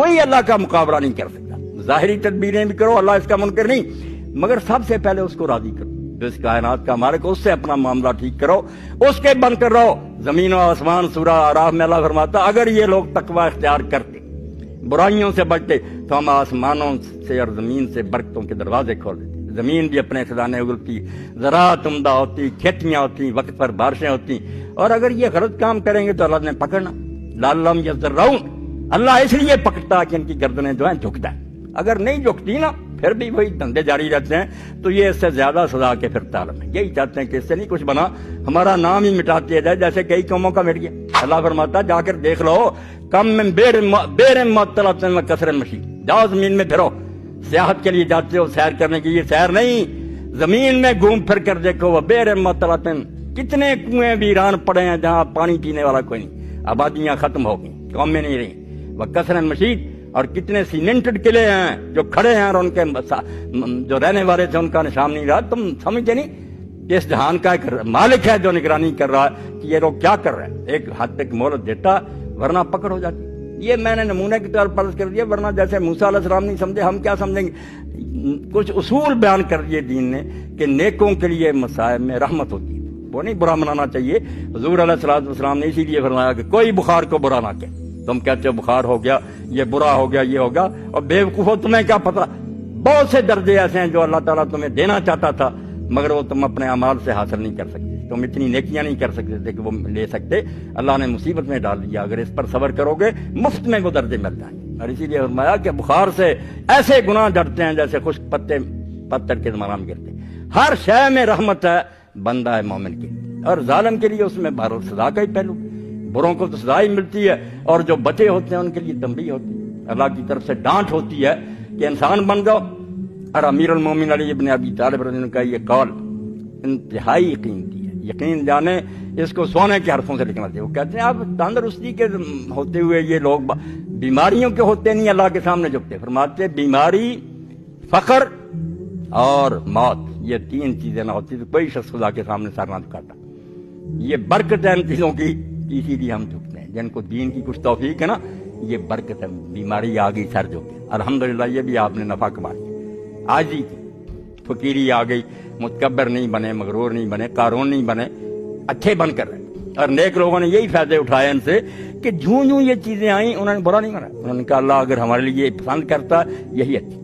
کوئی اللہ کا مقابلہ نہیں کر سکتا. ظاہری تدبیریں بھی کرو، اللہ اس کا منکر نہیں، مگر سب سے پہلے اس کو راضی کرو جو اس کائنات کا مالک، اس سے اپنا معاملہ ٹھیک کرو، اس کے بن کر رہو. زمین و آسمان سورہ اعراف میں اللہ فرماتا اگر یہ لوگ تقوی اختیار کرتے، برائیوں سے بچتے، تو ہم آسمانوں سے اور زمین سے برکتوں کے دروازے کھول دیتے، زمین بھی اپنے خزانے اگلتی، زراعت عمدہ ہوتی، کھیتیاں ہوتی، وقت پر بارشیں ہوتی. اور اگر یہ غلط کام کریں گے تو اللہ نے پکڑنا. لعلہم یضرعون، اللہ اس لیے پکڑتا کہ ان کی گردنیں جو ہیں جھکتا ہے. اگر نہیں جھکتی نا پھر بھی وہی دھندے جاری رہتے ہیں، تو یہ اس سے زیادہ سزا کے پھر عالم ہے. یہی چاہتے ہیں کہ اس سے نہیں کچھ بنا، ہمارا نام ہی مٹا دیا جائے جیسے کئی قوموں کا مٹ گیا. اللہ فرماتا جا کر دیکھ لو، کم من بیر معطلۃ و کثر مشی، جاؤ زمین میں پھرو. سیاحت کے لیے جاتے ہو، سیر کرنے کی، یہ سیر نہیں، زمین میں گھوم پھر کر دیکھو. وہ بیر معطلۃ، کتنے کنویں ویران پڑے ہیں جہاں پانی پینے والا کوئی نہیں، آبادیاں ختم ہو گئیں، قومیں نہیں رہیں. وہ کثر مشید، اور کتنے سیمنٹڈ قلعے ہیں جو کھڑے ہیں اور ان کے جو رہنے والے تھے ان کا نشان نہیں رہا. تم سمجھتے نہیں کہ اس جہان کا ایک مالک ہے جو نگرانی کر رہا ہے کہ یہ لوگ کیا کر رہے ہیں. ایک حد تک مہلت دیتا ورنہ پکڑ ہو جاتی. یہ میں نے نمونے کے طور پر کر دیا، ورنہ جیسے موسیٰ علیہ السلام نہیں سمجھے ہم کیا سمجھیں گے. کچھ اصول بیان کر دیے دین نے کہ نیکوں کے لیے مصائب میں رحمت ہوتی ہے، وہ نہیں برا منانا چاہیے. حضور علیہ السلام نے اسی لیے فرمایا کہ کوئی بخار کو برا نہ کہ. تم کہتے ہو بخار ہو گیا، یہ برا ہو گیا، یہ ہوگا، اور بے وقوفو تمہیں کیا پتہ. بہت سے درجے ایسے ہیں جو اللہ تعالیٰ تمہیں دینا چاہتا تھا مگر وہ تم اپنے اعمال سے حاصل نہیں کر سکتے. تم اتنی نیکیاں نہیں کر سکتے تھے کہ وہ لے سکتے. اللہ نے مصیبت میں ڈال دیا. اگر اس پر صبر کرو گے مفت میں وہ درجے مل جائیں گے. اور اسی لیے فرمایا کہ بخار سے ایسے گناہ ڈرتے ہیں جیسے خشک پتے پتھر کے زمانہ میں گرتے. ہر شے میں رحمت ہے بندہ ہے مومن کے لیے، اور ظالم کے لیے اس میں بہرحال سزا کا ہی پہلو. بروں کو تو سزا ہی ملتی ہے اور جو بچے ہوتے ہیں ان کے لیے تنبیہ ہوتی ہے، اللہ کی طرف سے ڈانٹ ہوتی ہے کہ انسان بن جاؤ. اور امیر المومنین علی ابن ابی طالب رضی اللہ عنہ کا یہ قول انتہائی قیمتی ہے. یقین جانے اس کو سونے کے حرفوں سے لکھنا چاہیے. وہ کہتے ہیں آپ تندرستی کے ہوتے ہوئے یہ لوگ بیماریوں کے ہوتے نہیں اللہ کے سامنے جھکتے. فرماتے بیماری، فقر اور موت، یہ تین چیزیں نہ ہوتی تو کوئی شخص خدا کے سامنے سر نہ جھکاتا. یہ برکت ہے ان چیزوں کی، اسی لیے ہم جھکتے ہیں. جن کو دین کی کچھ توفیق ہے نا، یہ برکت ہے. بیماری آ گئی سر جھکے، الحمدللہ یہ بھی آپ نے نفع کما لیا. عاجزی کی، فقیری آ گئی، متکبر نہیں بنے، مغرور نہیں بنے، قارون نہیں بنے، اچھے بن کر رہے. اور نیک لوگوں نے یہی فائدے اٹھائے ان سے کہ جوں یہ چیزیں آئیں انہوں نے برا نہیں مانا. انہوں نے کہا اللہ اگر ہمارے لیے پسند کرتا یہی اچھی.